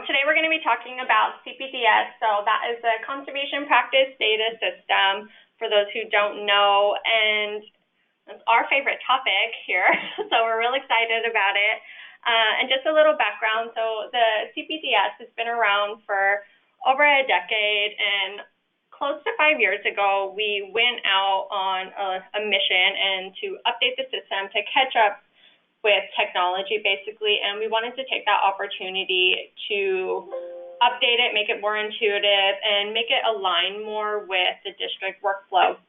today we're going to be talking about CPDS. So that is the Conservation Practice Data System, for those who don't know, and it's our favorite topic here, so we're real excited about it. And just a little background, so the CPDS has been around for over a decade, and close to 5 years ago, we went out on a mission and to update the system to catch up with technology, basically, and we wanted to take that opportunity to update it, make it more intuitive, and make it align more with the district workflow.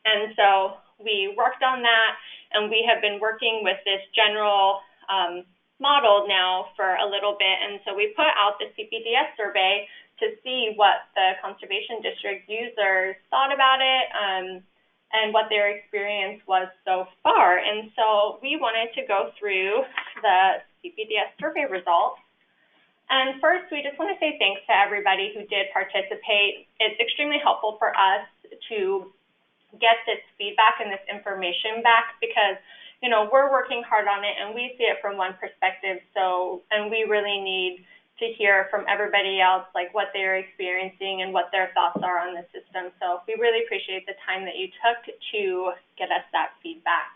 And so we worked on that, and we have been working with this general model now for a little bit, and so we put out the CPDS survey to see what the conservation district users thought about it, and what their experience was so far. And so we wanted to go through the CPDS survey results. And first, we just want to say thanks to everybody who did participate. It's extremely helpful for us to get this feedback and this information back because, you know, we're working hard on it and we see it from one perspective. So, and we really need to hear from everybody else, like what they're experiencing and what their thoughts are on the system. So we really appreciate the time that you took to get us that feedback.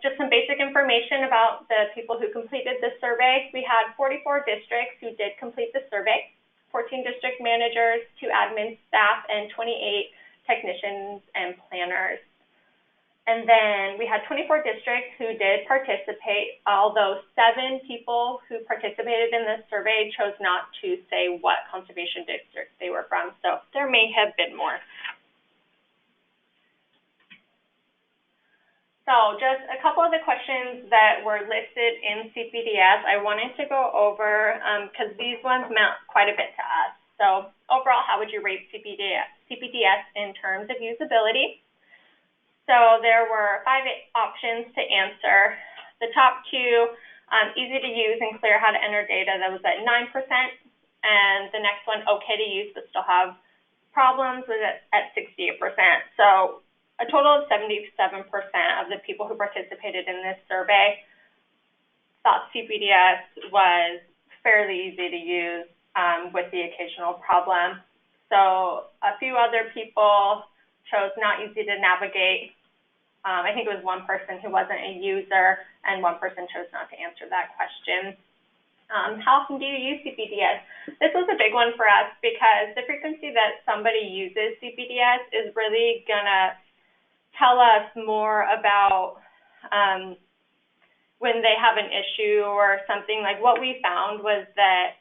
Just some basic information about the people who completed the survey. We had 44 districts who did complete the survey, 14 district managers, 2 admin staff, and 28 technicians and planners. And then we had 24 districts who did participate, although 7 people who participated in this survey chose not to say what conservation district they were from, so there may have been more. So just a couple of the questions that were listed in CPDS I wanted to go over because these ones meant quite a bit to us. So overall, how would you rate CPDS in terms of usability? So there were 5 options to answer. The top 2, easy to use and clear how to enter data, that was at 9%. And the next one, okay to use but still have problems, was at 68%. So a total of 77% of the people who participated in this survey thought CPDS was fairly easy to use with the occasional problem. So a few other people chose not easy to navigate. I think it was 1 person who wasn't a user, and 1 person chose not to answer that question. How often do you use CPDS? This was a big one for us because the frequency that somebody uses CPDS is really gonna tell us more about when they have an issue or something. Like what we found was that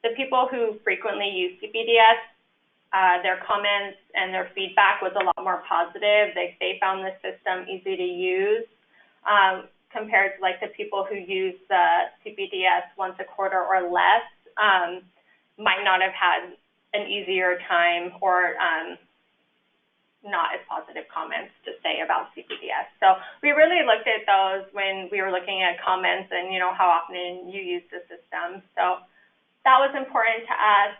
the people who frequently use CPDS, their comments and their feedback was a lot more positive. They found the system easy to use compared to like the people who use the CPDS once a quarter or less might not have had an easier time or not as positive comments to say about CPDS. So we really looked at those when we were looking at comments and, you know, how often you use the system. So that was important to us.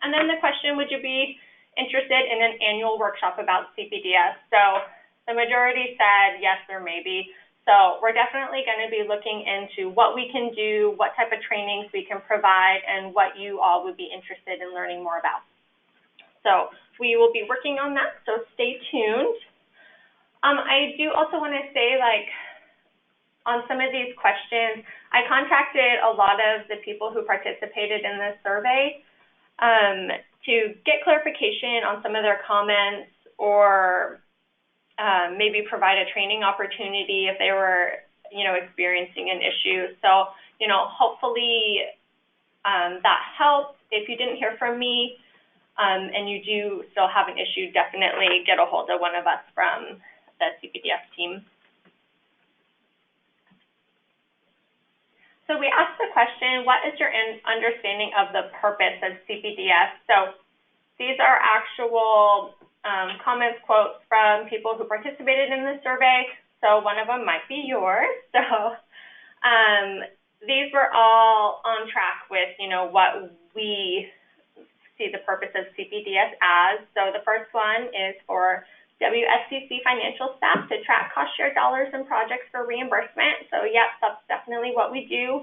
And then the question, would you be interested in an annual workshop about CPDS? So the majority said yes or maybe. So we're definitely going to be looking into what we can do, what type of trainings we can provide, and what you all would be interested in learning more about. So we will be working on that, so stay tuned. I do also want to say, like, on some of these questions, I contacted a lot of the people who participated in this survey to get clarification on some of their comments or maybe provide a training opportunity if they were, you know, experiencing an issue. So, you know, hopefully that helps. If you didn't hear from me and you do still have an issue, definitely get a hold of one of us from the CPDS team. So we asked the question, what is your understanding of the purpose of CPDS? So these are actual comments, quotes from people who participated in the survey. So one of them might be yours. So these were all on track with, you know, what we see the purpose of CPDS as. So the first one is for WSCC financial staff to track cost share dollars and projects for reimbursement. So yep, that's definitely what we do.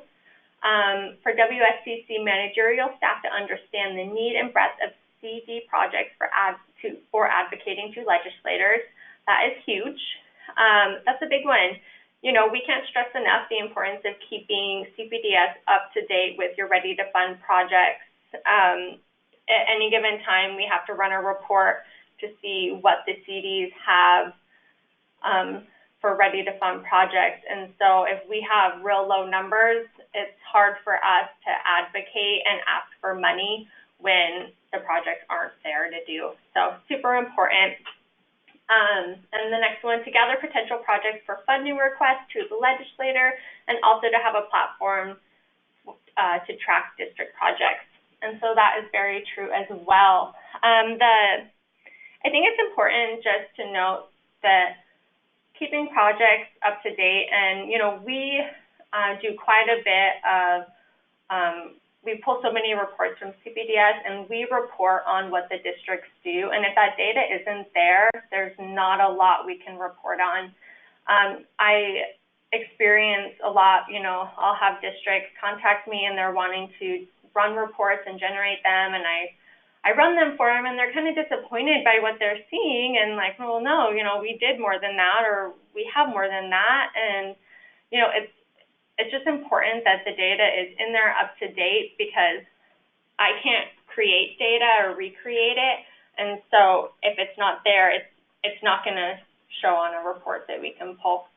For WSCC managerial staff to understand the need and breadth of CD projects for advocating to legislators. That is huge. That's a big one. You know, we can't stress enough the importance of keeping CPDS up to date with your ready to fund projects. At any given time, we have to run a report to see what the CDs have for ready to fund projects. And so if we have real low numbers, it's hard for us to advocate and ask for money when the projects aren't there to do. So super important. And the next one, to gather potential projects for funding requests to the legislator, and also to have a platform to track district projects. And so that is very true as well. I think it's important just to note that keeping projects up to date, and you know, we do quite a bit of, we pull so many reports from CPDS, and we report on what the districts do, and if that data isn't there, there's not a lot we can report on. I experience a lot, you know, I'll have districts contact me and they're wanting to run reports and generate them, and I run them for them, and they're kind of disappointed by what they're seeing, and like, well, no, you know, we did more than that, or we have more than that, and you know, it's just important that the data is in there up to date, because I can't create data or recreate it, and so if it's not there, it's not going to show on a report that we can pull.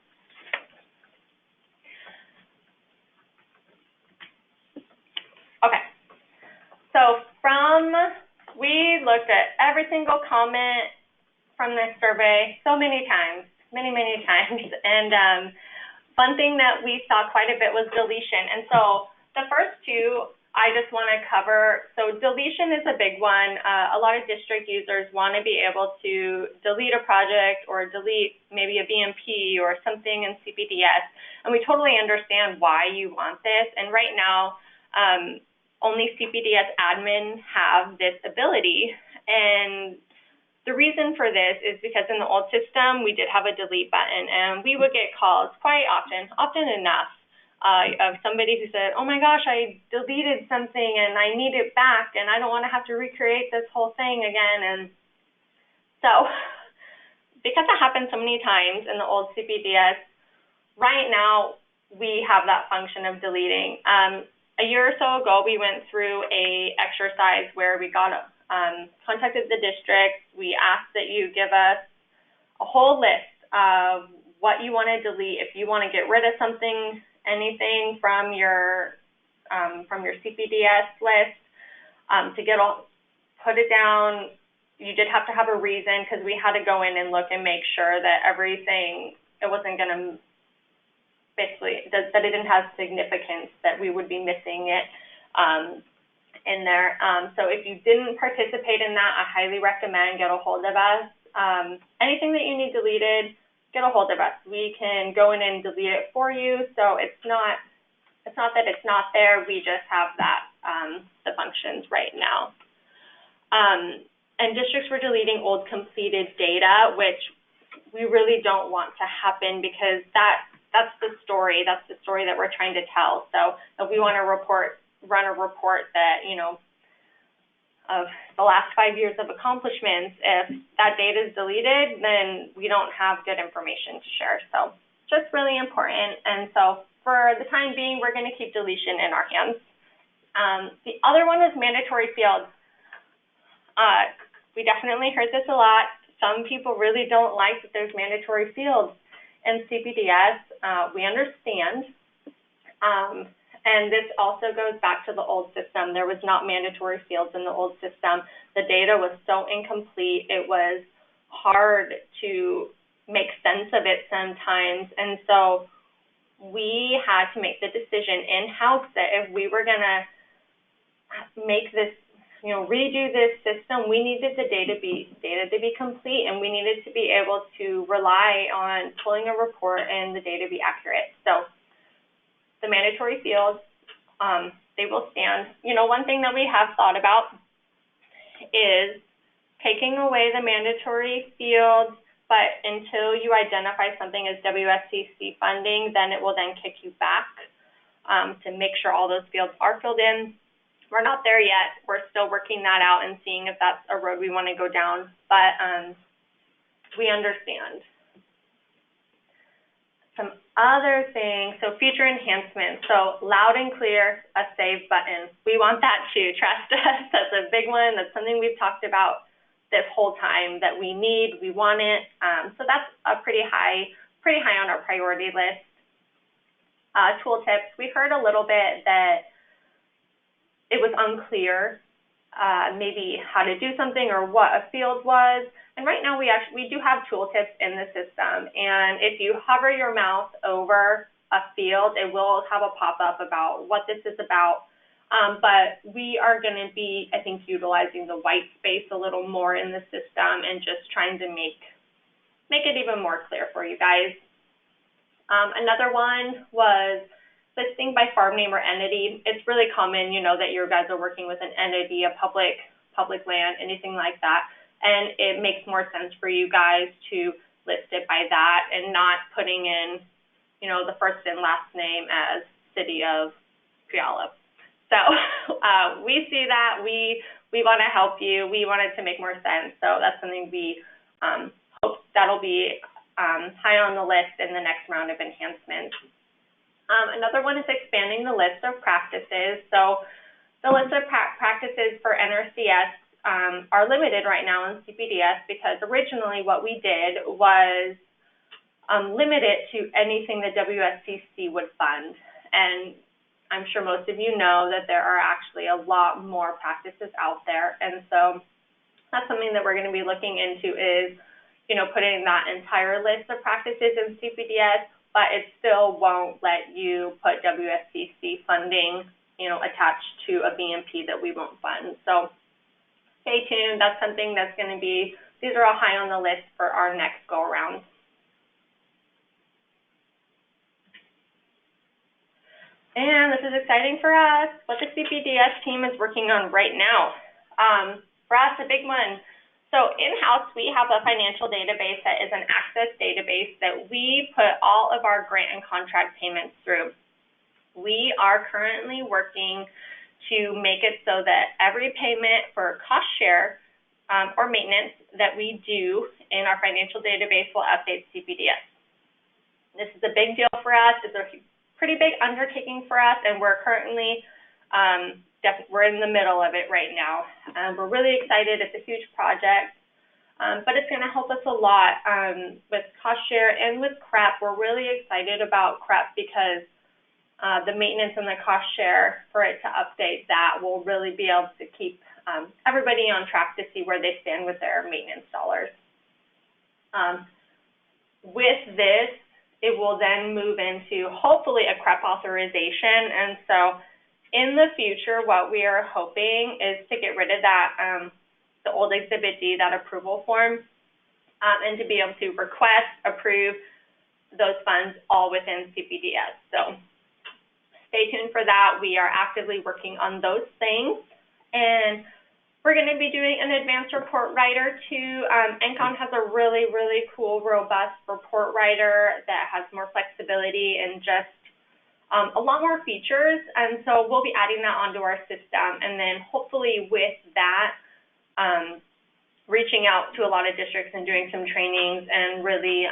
Okay, so we looked at every single comment from this survey so many times, many times, and one thing that we saw quite a bit was deletion. And so the first two I just want to cover. So deletion is a big one. A lot of district users want to be able to delete a project or delete maybe a Bmp or something in CPDS, and we totally understand why you want this. And right now, only CPDS admin have this ability, and the reason for this is because in the old system, we did have a delete button, and we would get calls quite often enough, of somebody who said, oh my gosh, I deleted something and I need it back, and I don't want to have to recreate this whole thing again. And so because it happened so many times in the old CPDS, right now we have that function of deleting. A year or so ago, we went through a exercise where we contacted the districts. We asked that you give us a whole list of what you want to delete. If you want to get rid of something, anything from your CPDS list, put it down. You did have to have a reason, because we had to go in and look and make sure that everything, it wasn't going to basically, that it didn't have significance, that we would be missing it in there. So if you didn't participate in that, I highly recommend get a hold of us. Anything that you need deleted, get a hold of us. We can go in and delete it for you. So it's not that it's not there, we just have that, the functions right now. And districts were deleting old completed data, which we really don't want to happen, because that's the story that we're trying to tell. So if we want to run a report that, you know, of the last 5 years of accomplishments, if that data is deleted, then we don't have good information to share. So just really important. And so for the time being, we're going to keep deletion in our hands. The other one is mandatory fields. We definitely heard this a lot. Some people really don't like that there's mandatory fields in CPDS. We understand. And this also goes back to the old system. There was not mandatory fields in the old system. The data was so incomplete, it was hard to make sense of it sometimes. And so we had to make the decision in-house that if we were going to make this, you know, redo this system, we needed the data to be complete, and we needed to be able to rely on pulling a report and the data be accurate. So the mandatory fields, they will stand. You know, one thing that we have thought about is taking away the mandatory fields, but until you identify something as WSCC funding, then it will then kick you back. to make sure all those fields are filled in. We're not there yet. We're still working that out and seeing if that's a road we want to go down, but we understand. Some other things, so future enhancements. So loud and clear, a save button. We want that too, trust us. That's a big one. That's something we've talked about this whole time that we need, we want it. So that's a pretty high on our priority list. Tooltips, we heard a little bit that it was unclear maybe how to do something or what a field was. And right now we do have tooltips in the system, and if you hover your mouse over a field, it will have a pop-up about what this is about. But we are going to be, I think, utilizing the white space a little more in the system and just trying to make it even more clear for you guys. Another one was listing by farm name or entity. It's really common, you know, that you guys are working with an entity, a public land, anything like that. And it makes more sense for you guys to list it by that and not putting in, you know, the first and last name as City of Puyallup. So we see that. We want to help you. We want it to make more sense. So that's something we hope that'll be high on the list in the next round of enhancements. Another one is expanding the list of practices. So the list of practices for NRCS are limited right now in CPDS because originally what we did was limit it to anything that WSCC would fund. And I'm sure most of you know that there are actually a lot more practices out there. And so that's something that we're going to be looking into is, you know, putting that entire list of practices in CPDS, but it still won't let you put WSCC funding, you know, attached to a BMP that we won't fund. So stay tuned. That's something that's going to be, these are all high on the list for our next go around. And this is exciting for us, what the CPDS team is working on right now. For us, a big one. So in-house, we have a financial database that is an access database that we put all of our grant and contract payments through. We are currently working to make it so that every payment for cost share or maintenance that we do in our financial database will update CPDS. This is a big deal for us. It's a pretty big undertaking for us, and we're currently we're in the middle of it right now. We're really excited. It's a huge project, but it's going to help us a lot with cost share and with CREP. We're really excited about CREP because the maintenance and the cost share, for it to update that, will really be able to keep everybody on track to see where they stand with their maintenance dollars. With this, it will then move into hopefully a CREP authorization, and so in the future, what we are hoping is to get rid of that, the old Exhibit D, that approval form, and to be able to request, approve those funds all within CPDS. So stay tuned for that. We are actively working on those things, and we're going to be doing an advanced report writer too. NCON has a really, really cool, robust report writer that has more flexibility and just a lot more features, and so we'll be adding that onto our system, and then hopefully with that, reaching out to a lot of districts and doing some trainings and really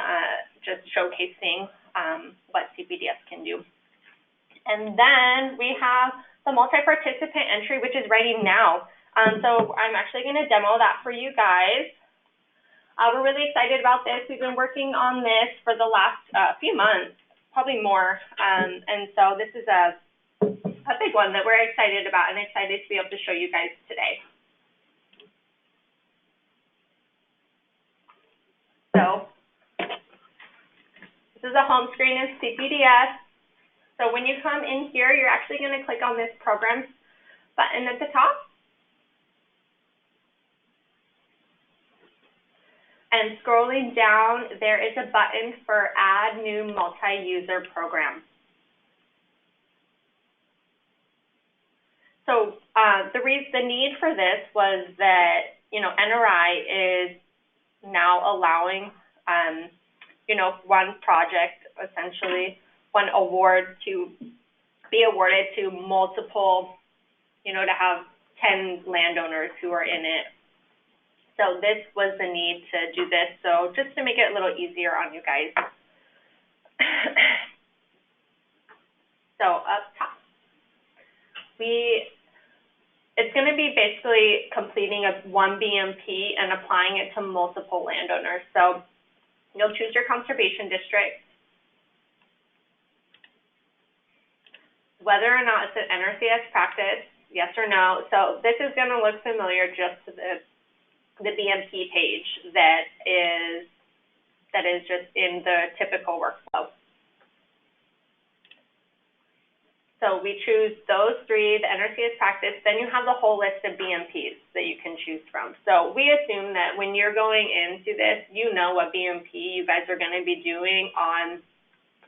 just showcasing what CPDS can do. And then we have the multi-participant entry, which is ready now. So I'm actually going to demo that for you guys. We're really excited about this. We've been working on this for the last few months, probably more. And so this is a big one that we're excited about and excited to be able to show you guys today. So this is a home screen of CPDS. So when you come in here, you're actually going to click on this program button at the top. And scrolling down, there is a button for Add New Multi-User Program. So the need for this was that, you know, NRI is now allowing, you know, one project, essentially, one award to be awarded to multiple, to have 10 landowners who are in it. So this was the need to do this, so just to make it a little easier on you guys. So up top, it's going to be basically completing one BMP and applying it to multiple landowners. So you'll choose your conservation district, whether or not it's an NRCS practice, yes or no. So this is going to look familiar just to the BMP page that is just in the typical workflow. So we choose those three, the NRCS practice, then you have the whole list of BMPs that you can choose from. So we assume that when you're going into this, you know what BMP you guys are going to be doing on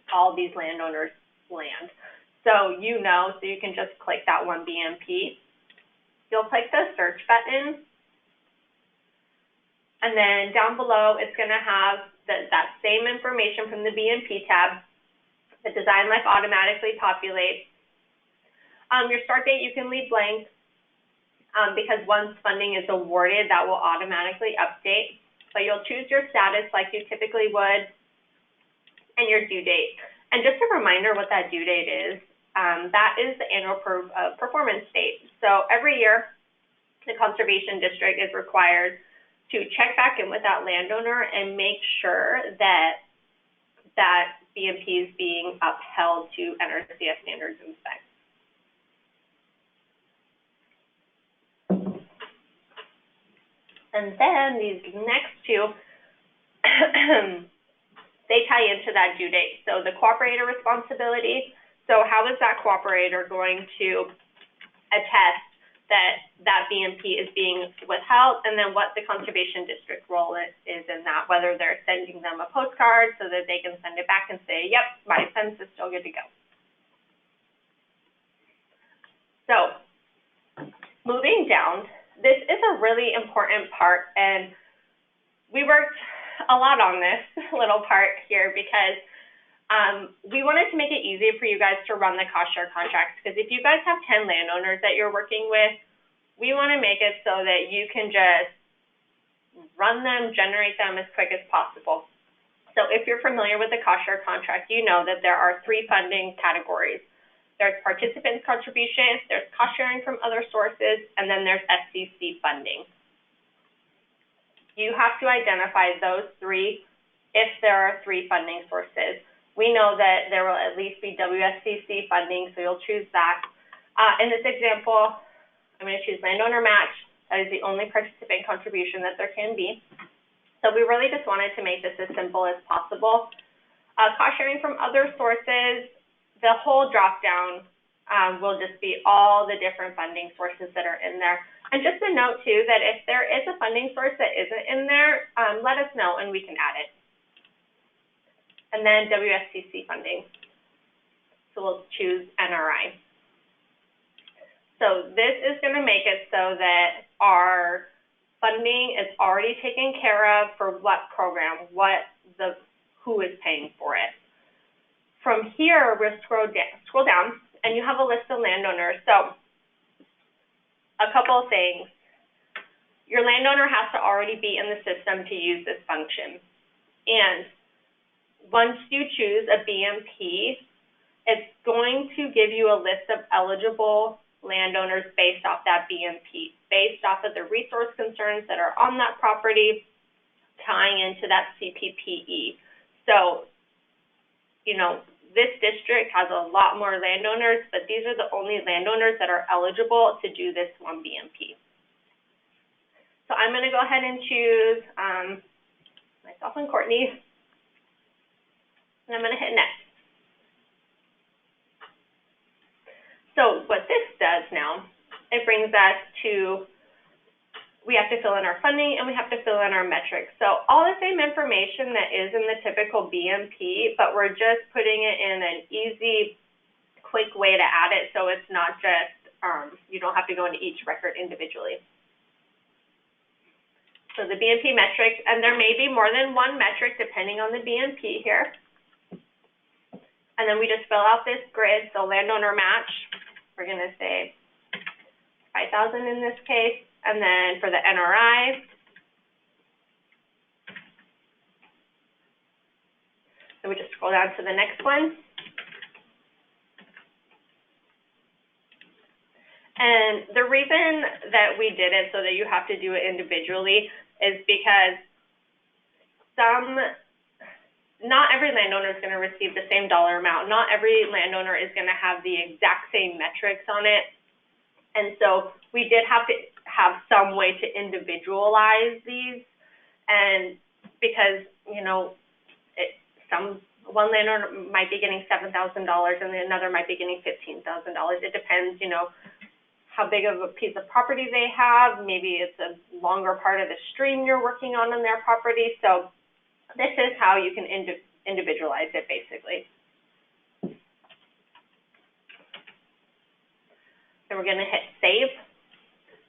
all these landowners' land. So you know, so you can just click that one BMP. You'll click the search button, and then down below, it's going to have that same information from the BMP tab. The design life automatically populates. Your start date you can leave blank because once funding is awarded, that will automatically update. But you'll choose your status like you typically would and your due date. And just a reminder what that due date is, that is the annual performance date. So every year, the conservation district is required to check back in with that landowner and make sure that that BMP is being upheld to NRCS standards and specs. And then these next two, they tie into that due date. So the cooperator responsibility, so how is that cooperator going to attest that that BMP is being withheld, and then what the conservation district role is in that, whether they're sending them a postcard so that they can send it back and say, yep, my fence is still good to go. So moving down, this is a really important part, and we worked a lot on this little part here because we wanted to make it easy for you guys to run the cost share contracts, because if you guys have 10 landowners that you're working with, we want to make it so that you can just run them, generate them as quick as possible. So if you're familiar with the cost share contract, you know that there are 3 funding categories. There's participants' contributions, there's cost sharing from other sources, and then there's SCC funding. You have to identify those 3 if there are 3 funding sources. We know that there will at least be WSCC funding, so you'll choose that. In this example, I'm going to choose landowner match. That is the only participant contribution that there can be. So we really just wanted to make this as simple as possible. Cost sharing from other sources, the whole drop-down will just be all the different funding sources that are in there. And just a note, too, that if there is a funding source that isn't in there, let us know and we can add it. And then WSCC funding. So we'll choose NRI. So this is going to make it so that our funding is already taken care of for what program, who is paying for it. From here, we'll scroll down, and you have a list of landowners. So a couple of things. Your landowner has to already be in the system to use this function. And once you choose a BMP, it's going to give you a list of eligible landowners based off that BMP, based off of the resource concerns that are on that property, tying into that CPPE. So, this district has a lot more landowners, but these are the only landowners that are eligible to do this one BMP. So I'm going to go ahead and choose myself and Courtney, and I'm going to hit next. So what this does now, it brings us to, we have to fill in our funding and we have to fill in our metrics. So all the same information that is in the typical BMP, but we're just putting it in an easy, quick way to add it, so it's not just, you don't have to go into each record individually. So the Bmp metrics, and there may be more than one metric depending on the Bmp here. And then we just fill out this grid. So landowner match, we're going to say 5,000 in this case. And then for the NRI, so we just scroll down to the next one. And the reason that we did it so that you have to do it individually is because not every landowner is going to receive the same dollar amount. Not every landowner is going to have the exact same metrics on it. And so we did have to have some way to individualize these. And because, you know, one landowner might be getting $7,000 and another might be getting $15,000. It depends, you know, how big of a piece of property they have. Maybe it's a longer part of the stream you're working on their property. So this is how you can individualize it, basically. So we're going to hit save.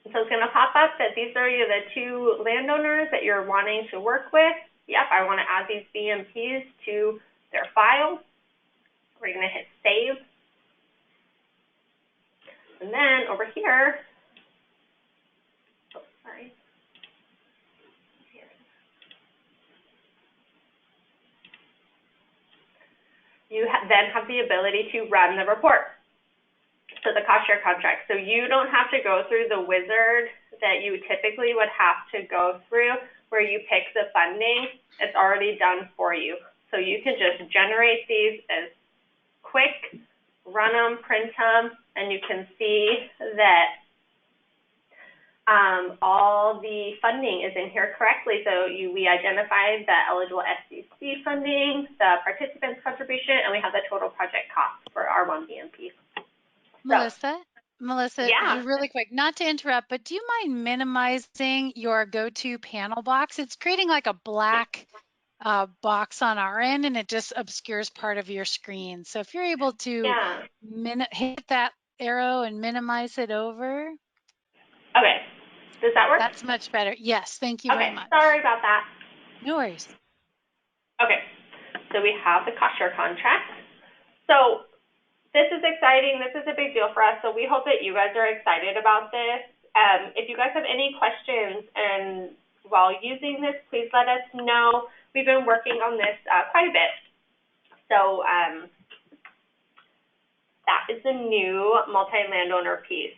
And so it's going to pop up that these are the two landowners that you're wanting to work with. Yep, I want to add these BMPs to their file. We're going to hit save. And then over here, you then have the ability to run the report. So the cost share contract. So you don't have to go through the wizard that you typically would have to go through where you pick the funding. It's already done for you. So you can just generate these as quick, run them, print them, and you can see that all the funding is in here correctly. So we identified the eligible SCC funding, the participants' contribution, and we have the total project cost for our one BMP. Melissa, yeah. Really quick, not to interrupt, but do you mind minimizing your go-to panel box? It's creating like a black box on our end, and it just obscures part of your screen. So if you're able to hit that arrow and minimize it over. Okay. Does that work? That's much better. Yes, thank you very much. Sorry about that. No worries. Okay, so we have the cost share contract. So this is exciting. This is a big deal for us. So we hope that you guys are excited about this. If you guys have any questions and while using this, please let us know. We've been working on this quite a bit. So that is the new multi-landowner piece.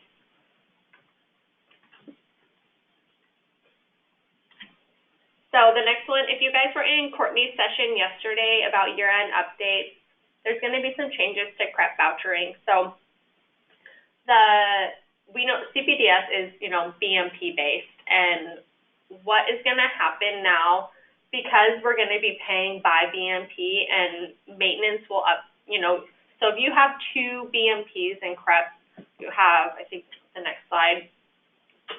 So the next one, if you guys were in Courtney's session yesterday about year-end updates, there's going to be some changes to CREP vouchering. So we know CPDS is, you know, BMP based, and what is going to happen now, because we're going to be paying by BMP and maintenance will up, you know, so if you have two BMPs in CREP, you have, I think the next slide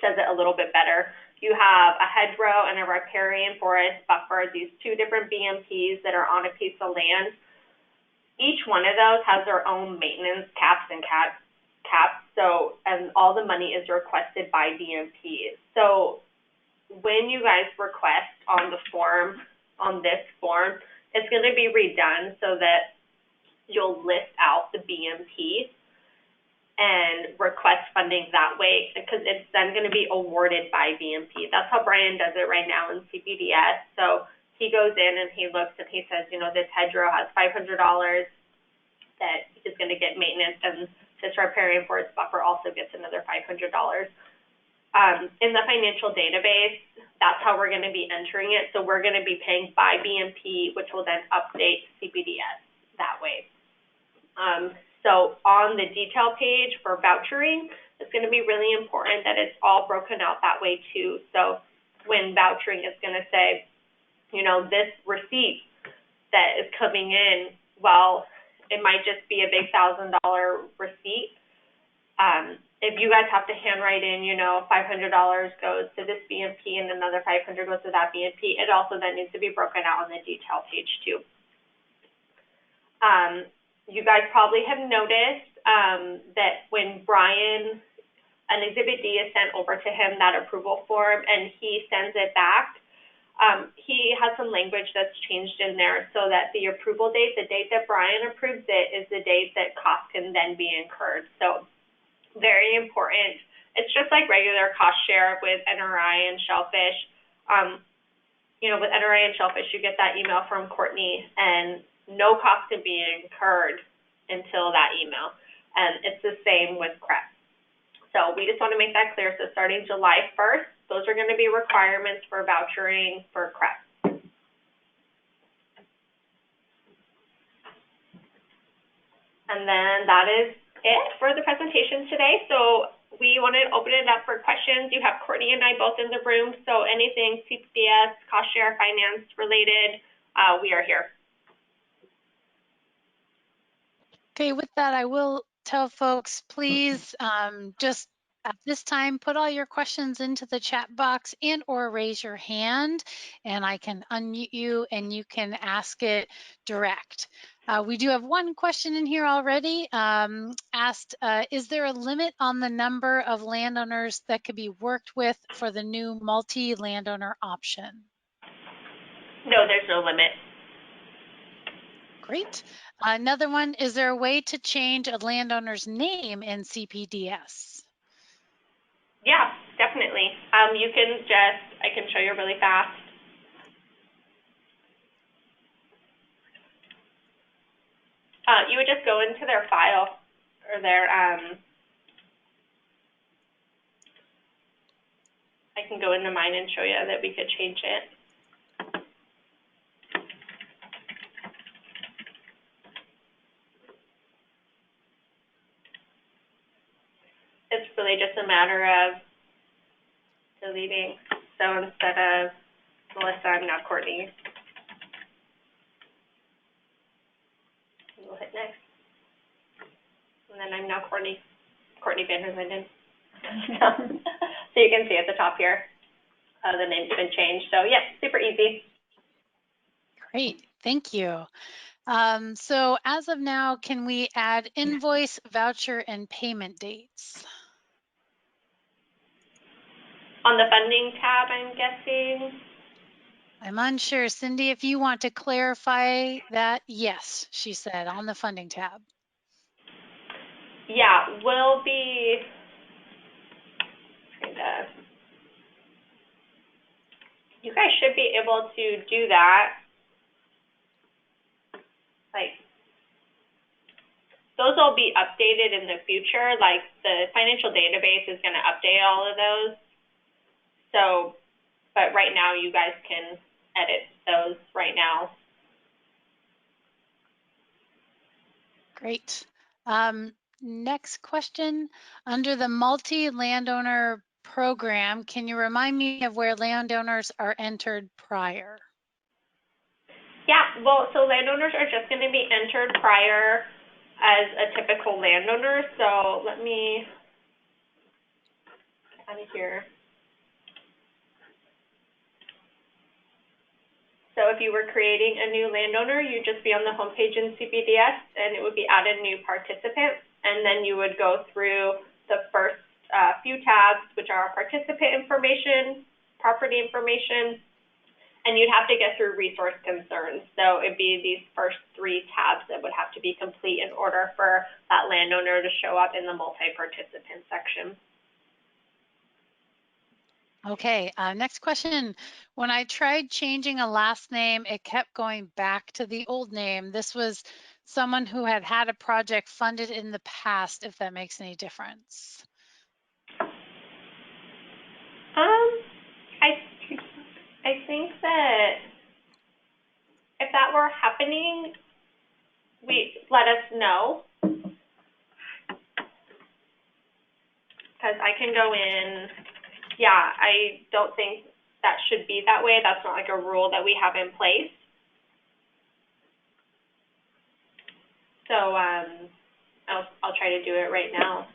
says it a little bit better. You have a hedgerow and a riparian forest buffer, these two different BMPs that are on a piece of land. Each one of those has their own maintenance caps and caps. So, and all the money is requested by BMP. So when you guys request on the form, on this form, it's going to be redone so that you'll list out the BMP and request funding that way, because it's then going to be awarded by BMP. That's how Brian does it right now in CPDS. So he goes in and he looks and he says, you know, this hedgerow has $500 that is going to get maintenance, and this riparian forest buffer also gets another $500. In the financial database, that's how we're going to be entering it. So we're going to be paying by BMP, which will then update CPDS that way. So on the detail page for vouchering, it's going to be really important that it's all broken out that way too. So when vouchering, it's going to say, you know, this receipt that is coming in, well, it might just be a big $1,000 receipt. If you guys have to handwrite in, you know, $500 goes to this BMP and another $500 goes to that BMP, it also then needs to be broken out on the detail page too. You guys probably have noticed that when Brian, an Exhibit D is sent over to him, that approval form, and he sends it back, he has some language that's changed in there so that the approval date, the date that Brian approves it, is the date that cost can then be incurred. So very important. It's just like regular cost share with NRI and Shellfish. You know, with NRI and Shellfish, you get that email from Courtney, and no cost can be incurred until that email. And it's the same with CREP. So we just want to make that clear. So starting July 1st, those are going to be requirements for vouchering for CREP. And then that is it for the presentation today. So we want to open it up for questions. You have Courtney and I both in the room, so anything CPDS, cost share, finance related, we are here. Okay, with that, I will tell folks, please just at this time, put all your questions into the chat box and or raise your hand, and I can unmute you and you can ask it direct. We do have one question in here already asked, is there a limit on the number of landowners that could be worked with for the new multi-landowner option? No, there's no limit. Great. Another one, is there a way to change a landowner's name in CPDS? Yeah, definitely. You can just, I can show you really fast. You would just go into their file or their, I can go into mine and show you that we could change it. It's really just a matter of deleting. So instead of Melissa, I'm now Courtney. We'll hit next. And then I'm now Courtney VanderLinden. So you can see at the top here, the name's been changed. So yeah, super easy. Great, thank you. So as of now, can we add invoice, voucher, and payment dates? On the funding tab, I'm guessing. I'm unsure. Cindy, if you want to clarify that, yes, she said, on the funding tab. Yeah, we'll be you guys should be able to do that. Like, those will be updated in the future. Like, the financial database is going to update all of those. So, but right now, you guys can edit those right now. Great. Next question, under the multi-landowner program, can you remind me of where landowners are entered prior? Yeah, well, so landowners are just going to be entered prior as a typical landowner. So let me get out of here. So if you were creating a new landowner, you'd just be on the homepage in CPDS, and it would be add a new participant, and then you would go through the first few tabs, which are participant information, property information, and you'd have to get through resource concerns. So it'd be these first 3 tabs that would have to be complete in order for that landowner to show up in the multi-participant section. Okay, next question. When I tried changing a last name, it kept going back to the old name. This was someone who had had a project funded in the past, if that makes any difference. I think that if that were happening, let us know. Because I can go in. Yeah, I don't think that should be that way. That's not like a rule that we have in place. So I'll try to do it right now.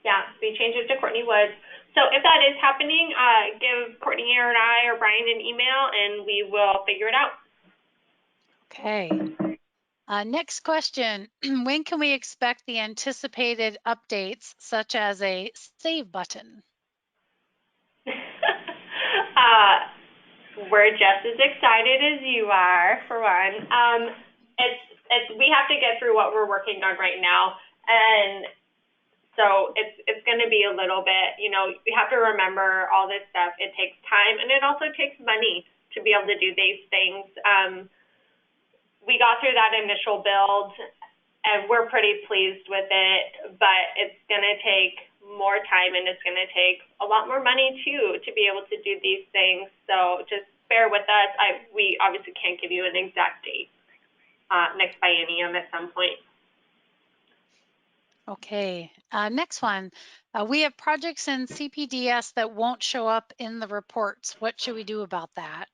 Yeah, we changed it to Courtney Woods. So if that is happening, give Courtney or I or Brian an email, and we will figure it out. Okay. Next question, when can we expect the anticipated updates, such as a save button? We're just as excited as you are, for one. We have to get through what we're working on right now, and so it's going to be a little bit, you have to remember all this stuff. It takes time, and it also takes money to be able to do these things. We got through that initial build, and we're pretty pleased with it, but it's going to take more time, and it's going to take a lot more money, too, to be able to do these things. So just bear with us. We obviously can't give you an exact date next biennium at some point. Okay, next one. We have projects in CPDS that won't show up in the reports. What should we do about that?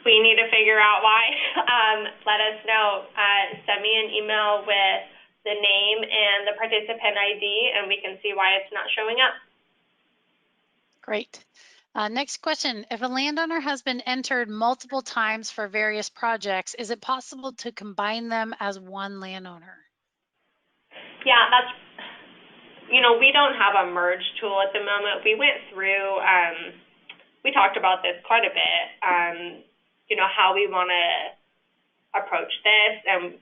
We need to figure out why. Let us know. Send me an email with the name and the participant ID, and we can see why it's not showing up. Great. Next question. If a landowner has been entered multiple times for various projects, is it possible to combine them as one landowner? Yeah, we don't have a merge tool at the moment. We went through, we talked about this quite a bit, how we want to approach this. And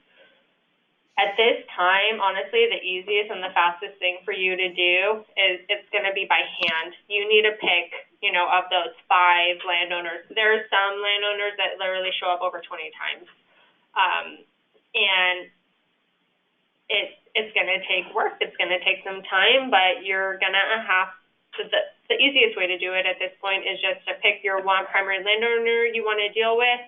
at this time, honestly, the easiest and the fastest thing for you to do is it's going to be by hand. You need to pick, of those 5 landowners. There are some landowners that literally show up over 20 times. And it's going to take work. It's going to take some time, but you're going to have to, the easiest way to do it at this point is just to pick your one primary landowner you want to deal with,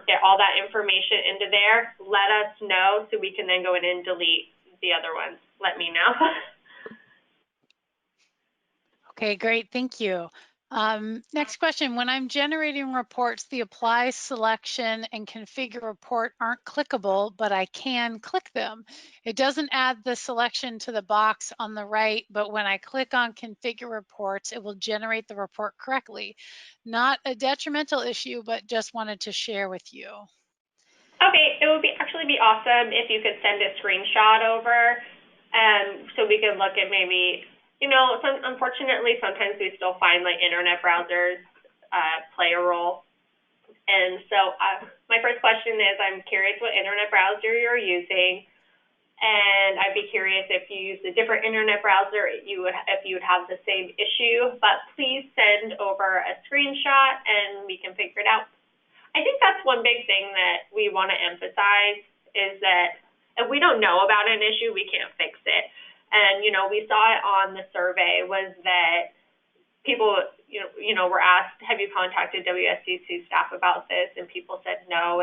get all that information into there, let us know so we can then go in and delete the other ones. Let me know. Okay, great, thank you. Next question, when I'm generating reports, the apply, selection, and configure report aren't clickable, but I can click them. It doesn't add the selection to the box on the right, but when I click on configure reports, it will generate the report correctly. Not a detrimental issue, but just wanted to share with you. Okay, it would actually be awesome if you could send a screenshot over, so we could look at maybe, unfortunately, sometimes we still find like internet browsers play a role. And so my first question is, I'm curious what internet browser you're using, and I'd be curious if you use a different internet browser, if you would have the same issue. But please send over a screenshot, and we can figure it out. I think that's one big thing that we want to emphasize is that if we don't know about an issue, we can't fix it. And, we saw it on the survey was that people, were asked, have you contacted WSCC staff about this? And people said no.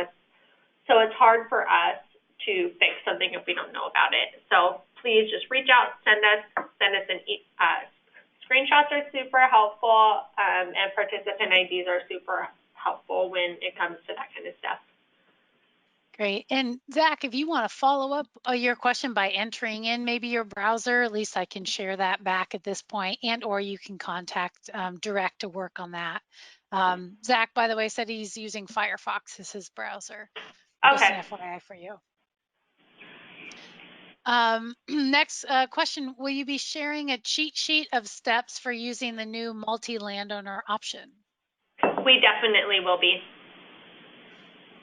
So it's hard for us to fix something if we don't know about it. So please just reach out, send us an screenshots are super helpful, and participant IDs are super helpful when it comes to that kind of stuff. Great. And Zach, if you want to follow up your question by entering in maybe your browser, at least I can share that back at this point, and or you can contact Direct to work on that. Zach, by the way, said he's using Firefox as his browser. Okay. Just an FYI for you. Next question, will you be sharing a cheat sheet of steps for using the new multi-landowner option? We definitely will be.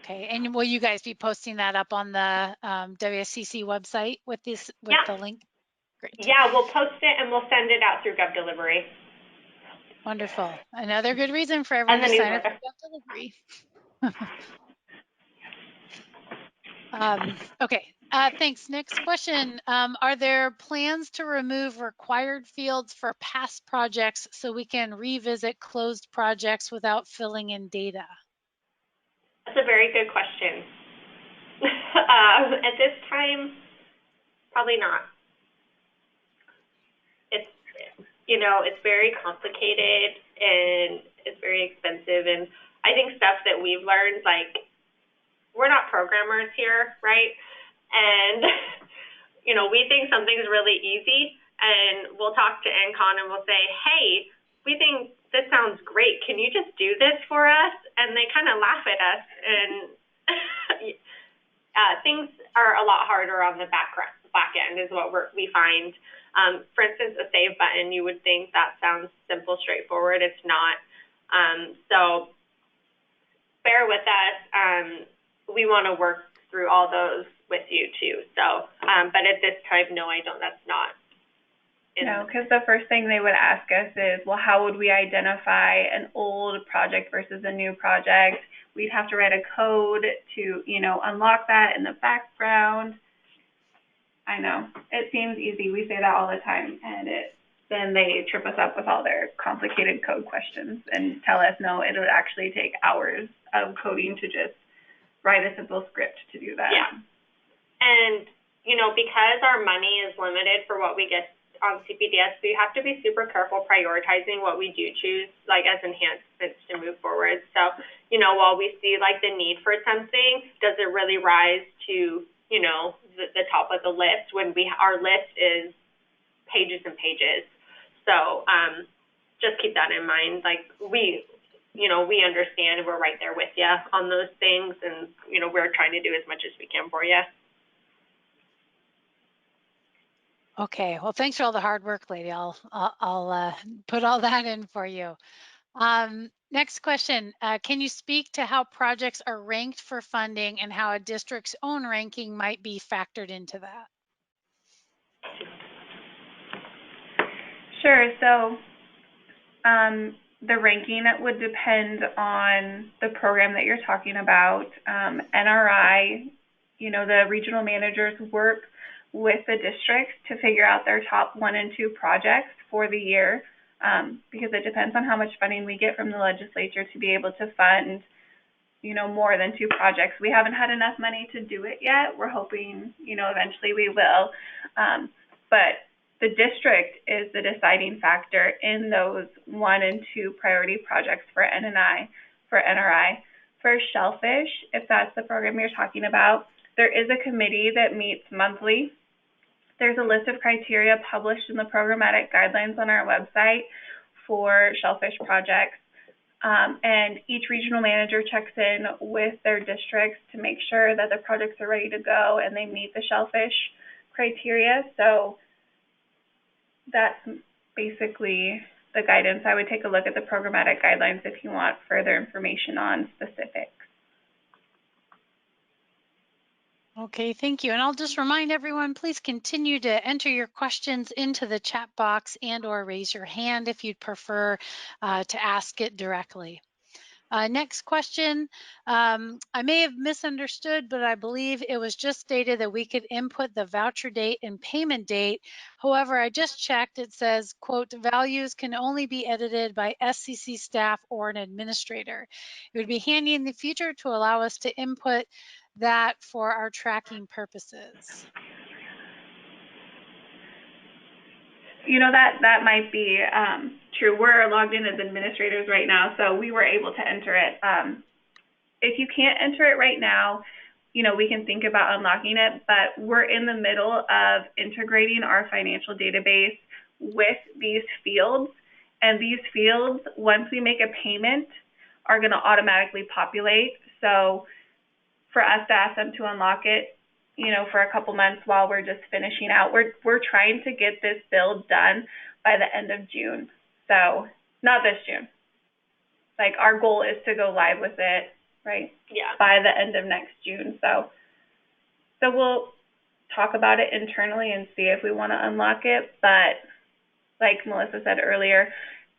Okay, and will you guys be posting that up on the WSCC website with the link? Great. Yeah, we'll post it and we'll send it out through GovDelivery. Wonderful. Another good reason for everyone to sign up for GovDelivery. Okay, thanks. Next question. Are there plans to remove required fields for past projects so we can revisit closed projects without filling in data? That's a very good question. At this time, probably not. It's very complicated and it's very expensive. And I think stuff that we've learned, like, we're not programmers here, right? And, we think something's really easy, and we'll talk to NCON and we'll say, hey, we think this sounds great. Can you just do this for us? And they kind of laugh at us, and things are a lot harder on the back end is what we find. For instance, a save button, you would think that sounds simple, straightforward. It's not. So bear with us. We want to work through all those with you too. So, but at this time, no, I don't. That's not. No, because the first thing they would ask us is, well, how would we identify an old project versus a new project? We'd have to write a code to, unlock that in the background. I know, it seems easy. We say that all the time, and then they trip us up with all their complicated code questions and tell us, no, it would actually take hours of coding to just write a simple script to do that. Yeah, and, because our money is limited for what we get on CPDS, we have to be super careful prioritizing what we do choose, like as enhancements to move forward. So, while we see like the need for something, does it really rise to, the top of the list when our list is pages and pages? So, just keep that in mind. Like we understand, we're right there with you on those things, and, we're trying to do as much as we can for you. Okay, well, thanks for all the hard work, lady. I'll put all that in for you. Next question, can you speak to how projects are ranked for funding and how a district's own ranking might be factored into that? Sure, so the ranking would depend on the program that you're talking about. NRI, the regional managers work with the districts to figure out their top 1 and 2 projects for the year, because it depends on how much funding we get from the legislature to be able to fund, more than 2 projects. We haven't had enough money to do it yet. We're hoping, eventually we will. But the district is the deciding factor in those 1 and 2 priority projects for NRI. For Shellfish, if that's the program you're talking about, there is a committee that meets monthly. There's a list of criteria published in the programmatic guidelines on our website for Shellfish projects. And each regional manager checks in with their districts to make sure that the projects are ready to go and they meet the Shellfish criteria. So that's basically the guidance. I would take a look at the programmatic guidelines if you want further information on specifics. Okay, thank you. And I'll just remind everyone, please continue to enter your questions into the chat box and/or raise your hand if you'd prefer to ask it directly. Next question, I may have misunderstood, but I believe it was just stated that we could input the voucher date and payment date. However, I just checked, it says, quote, values can only be edited by SCC staff or an administrator. It would be handy in the future to allow us to input that for our tracking purposes. That might be true. We're logged in as administrators right now, so we were able to enter it. If you can't enter it right now, we can think about unlocking it, but we're in the middle of integrating our financial database with these fields. And these fields, once we make a payment, are going to automatically populate. So for us to ask them to unlock it, for a couple months while we're just finishing out. We're trying to get this build done by the end of June. So not this June. Like our goal is to go live with it, right? Yeah. By the end of next June. So we'll talk about it internally and see if we want to unlock it. But like Melissa said earlier,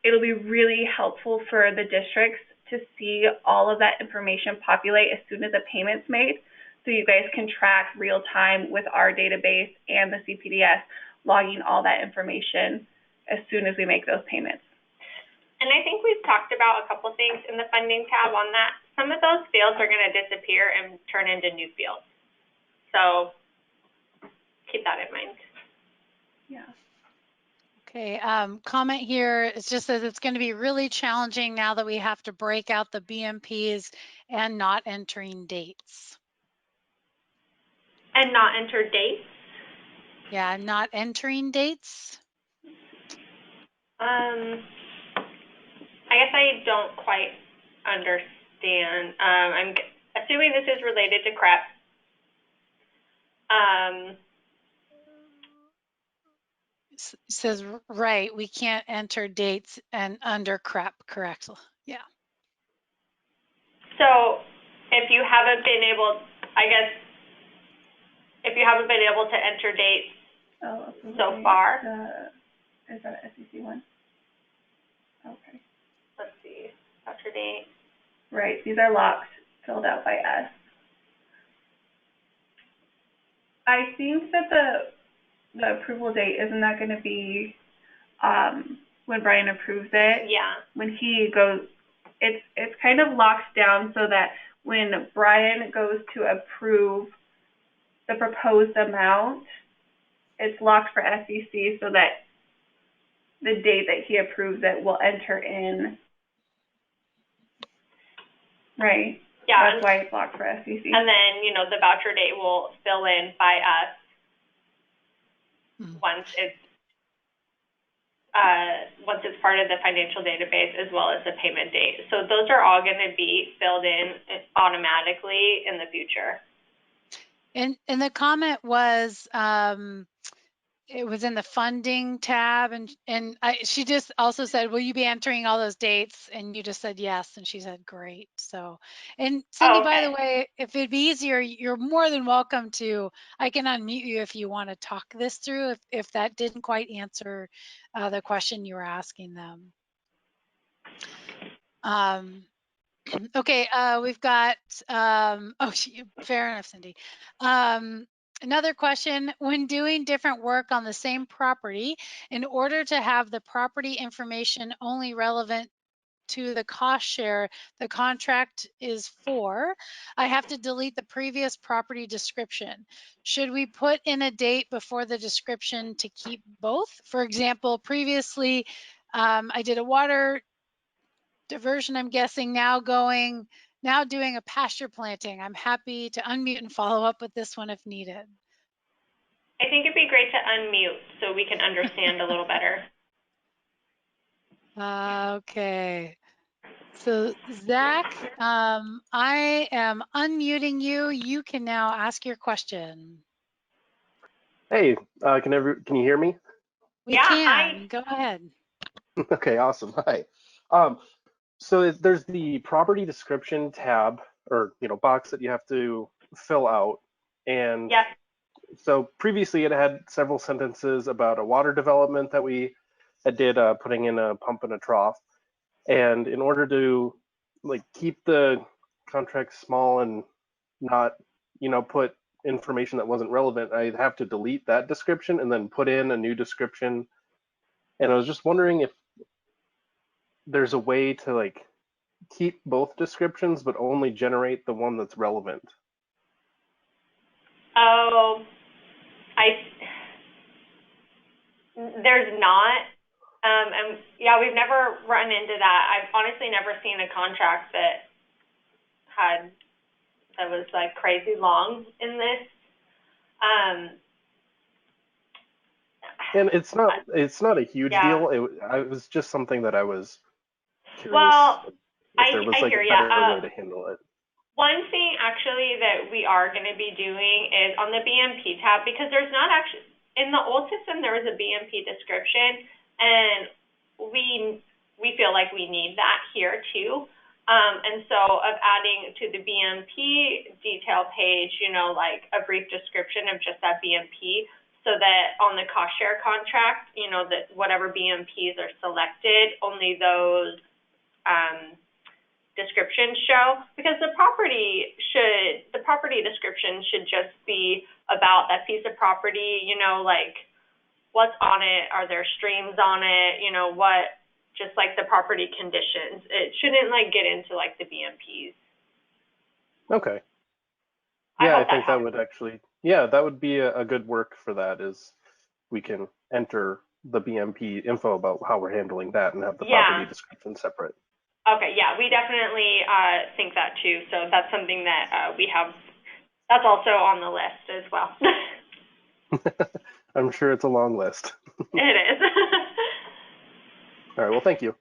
it'll be really helpful for the districts to see all of that information populate as soon as a payment's made. So you guys can track real time with our database and the CPDS, logging all that information as soon as we make those payments. And I think we've talked about a couple things in the funding tab on that. Some of those fields are going to disappear and turn into new fields. So keep that in mind. Yeah. Okay, comment here, it just says it's going to be really challenging now that we have to break out the BMPs and not entering dates. And not enter dates? Yeah, not entering dates. I guess I don't quite understand. I'm assuming this is related to CREP. It says, right, we can't enter dates and under CREP, correct? Yeah. So if you haven't been able, I guess, if you haven't been able to enter dates so far. Is that an SEC one? Okay. Let's see, voucher date. Right, these are locked, filled out by us. I think that the approval date, isn't that going to be when Brian approves it? Yeah. When he goes, it's kind of locked down so that when Brian goes to approve the proposed amount, it's locked for SEC so that the date that he approves it will enter in. Right. Yeah. That's why it's locked for SEC. And then, you know, the voucher date will fill in by us once it's part of the financial database, as well as the payment date. So those are all going to be filled in automatically in the future. And the comment was, it was in the funding tab, and she just also said, will you be entering all those dates? And you just said yes, and she said great. So, and Cindy, by the way, if it'd be easier, you're more than welcome to, I can unmute you if you want to talk this through, if that didn't quite answer the question you were asking them. Okay, we've got, fair enough, Cindy. Another question, when doing different work on the same property, in order to have the property information only relevant to the cost share the contract is for, I have to delete the previous property description. Should we put in a date before the description to keep both? For example, previously, I did a water diversion, I'm guessing, now doing a pasture planting. I'm happy to unmute and follow up with this one if needed. I think it'd be great to unmute so we can understand a little better. Okay. So Zach, I am unmuting you. You can now ask your question. Hey, can you hear me? We can. Hi. Go ahead. Okay, awesome. Hi. So there's the property description tab, or box that you have to fill out, and yes. So previously it had several sentences about a water development that we did, putting in a pump and a trough, and in order to keep the contract small and not put information that wasn't relevant, I'd have to delete that description and then put in a new description. And I was just wondering if there's a way to keep both descriptions but only generate the one that's relevant. Oh, there's not. And yeah, we've never run into that. I've honestly never seen a contract that was like crazy long in this. And it's not a huge deal. It was just something that I was curious if there was a better way to handle it. One thing actually that we are going to be doing is on the Bmp tab, because there's not actually, in the old system there was a Bmp description, and we feel like we need that here too. And so of adding to the Bmp detail page, like a brief description of just that Bmp, so that on the cost share contract, that whatever BMPs are selected, only those descriptions show, because the property description should just be about that piece of property, like what's on it, are there streams on it, just like the property conditions. It shouldn't get into the BMPs. Okay. Yeah, I think that would actually, that would be a good work for that, is we can enter the BMP info about how we're handling that and have the property description separate. Okay, yeah, we definitely think that too. So that's something that we have, that's also on the list as well. I'm sure it's a long list. It is. All right, well, thank you.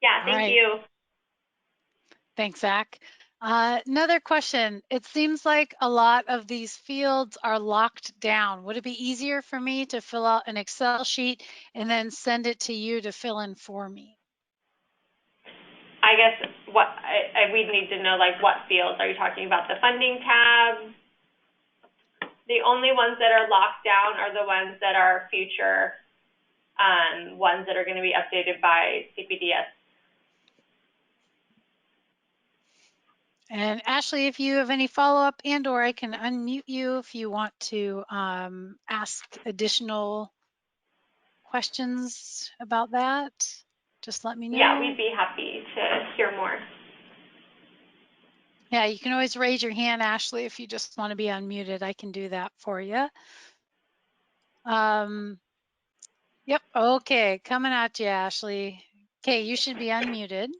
Yeah, All thank right. you. Thanks, Zach. Another question. It seems like a lot of these fields are locked down. Would it be easier for me to fill out an Excel sheet and then send it to you to fill in for me? I guess what we need to know, like, what fields are you talking about? The funding tab. The only ones that are locked down are the ones that are future ones that are going to be updated by CPDS. And Ashley, if you have any follow-up and/or I can unmute you if you want to ask additional questions about that, just let me know. Yeah, we'd be happy to hear more. Yeah, you can always raise your hand, Ashley, if you just want to be unmuted. I can do that for you. Yep, okay, coming at you, Ashley. Okay, you should be unmuted.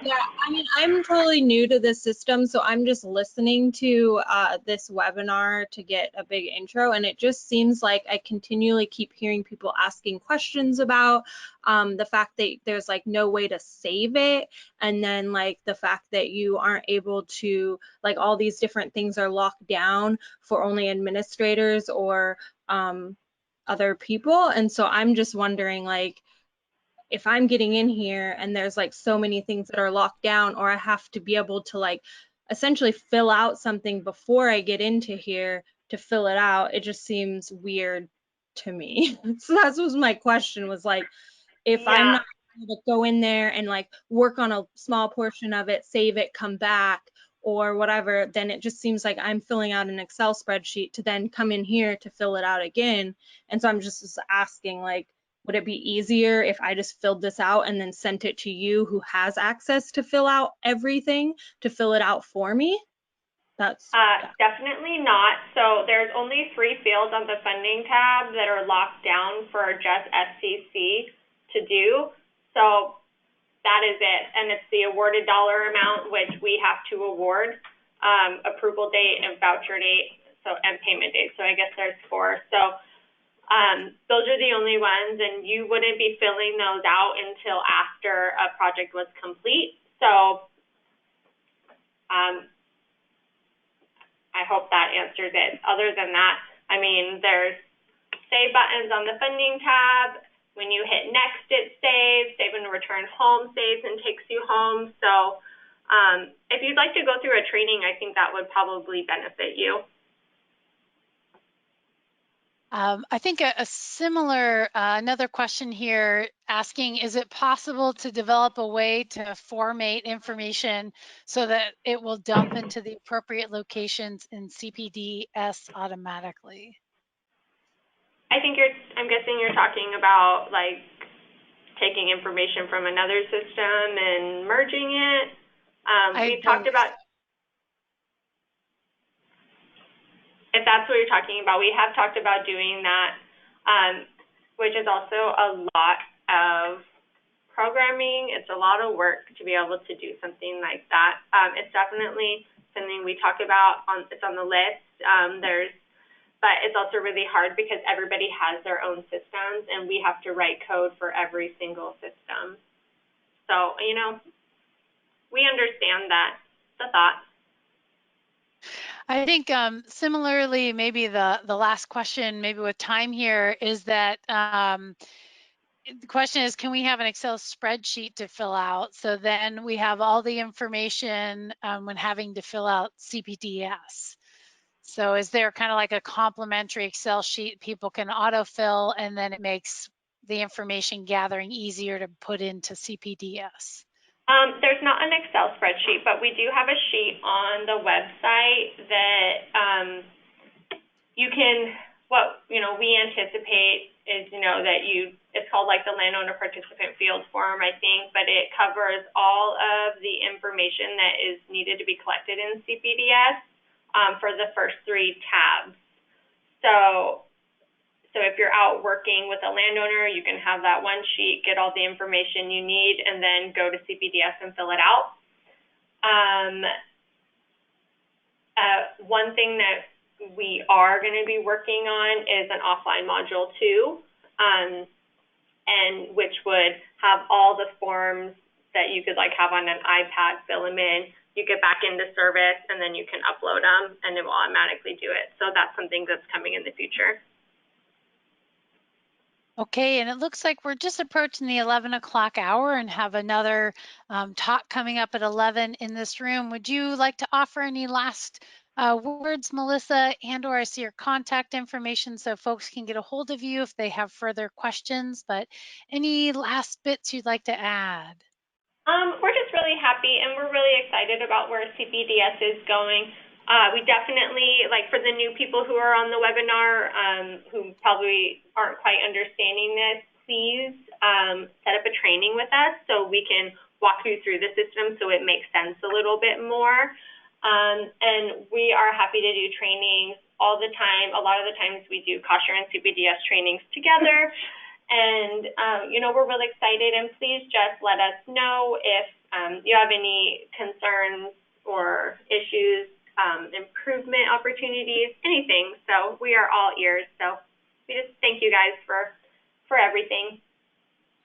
Yeah, I mean, I'm totally new to this system, so I'm just listening to this webinar to get a big intro, and it just seems like I continually keep hearing people asking questions about the fact that there's like no way to save it, and then like the fact that you aren't able to, like all these different things are locked down for only administrators or other people, and so I'm just wondering, like, if I'm getting in here and there's like so many things that are locked down, or I have to be able to like essentially fill out something before I get into here to fill it out, it just seems weird to me. So that was my question, was like, if I'm not able to go in there and like work on a small portion of it, save it, come back or whatever, then it just seems like I'm filling out an Excel spreadsheet to then come in here to fill it out again. And so I'm just asking, like, would it be easier if I just filled this out and then sent it to you who has access to fill out everything to fill it out for me? That's definitely not. So there's only 3 fields on the funding tab that are locked down for just SCC to do. So that is it. And it's the awarded dollar amount, which we have to award, approval date and voucher date, so and payment date. So I guess there's 4. So those are the only ones, and you wouldn't be filling those out until after a project was complete. So I hope that answers it. Other than that, I mean, there's save buttons on the funding tab. When you hit next, it saves. Save and return home saves and takes you home. So if you'd like to go through a training, I think that would probably benefit you. I think a similar, another question here asking, is it possible to develop a way to format information so that it will dump into the appropriate locations in CPDS automatically? I'm guessing you're talking about like taking information from another system and merging it. We talked about, if that's what you're talking about, we have talked about doing that, which is also a lot of programming. It's a lot of work to be able to do something like that. It's definitely something we talk about, it's on the list. But it's also really hard because everybody has their own systems and we have to write code for every single system. So, you know, we understand that, the thought. I think similarly, maybe the last question, maybe with time here, is that the question is, can we have an Excel spreadsheet to fill out? So then we have all the information when having to fill out CPDS. So is there kind of like a complementary Excel sheet people can autofill, and then it makes the information gathering easier to put into CPDS? There's not an Excel spreadsheet, but we do have a sheet on the website that you can, what, you know, we anticipate is, you know, that it's called like the Landowner Participant Field Form, I think, but it covers all of the information that is needed to be collected in CPDS for the first 3 tabs. So if you're out working with a landowner, you can have that one sheet, get all the information you need, and then go to CPDS and fill it out. One thing that we are going to be working on is an offline module too, and which would have all the forms that you could like have on an iPad, fill them in, you get back into service, and then you can upload them, and it will automatically do it. So that's something that's coming in the future. Okay, and it looks like we're just approaching the 11 o'clock hour and have another talk coming up at 11 in this room. Would you like to offer any last words, Melissa, and/or I see your contact information so folks can get a hold of you if they have further questions, but any last bits you'd like to add? We're just really happy, and we're really excited about where CPDS is going. We definitely, like for the new people who are on the webinar who probably aren't quite understanding this, please set up a training with us so we can walk you through the system so it makes sense a little bit more. And we are happy to do trainings all the time. A lot of the times we do Cost Share and CPDS trainings together. And, you know, we're really excited, and please just let us know if you have any concerns or issues, improvement opportunities, anything. So we are all ears. So we just thank you guys for everything.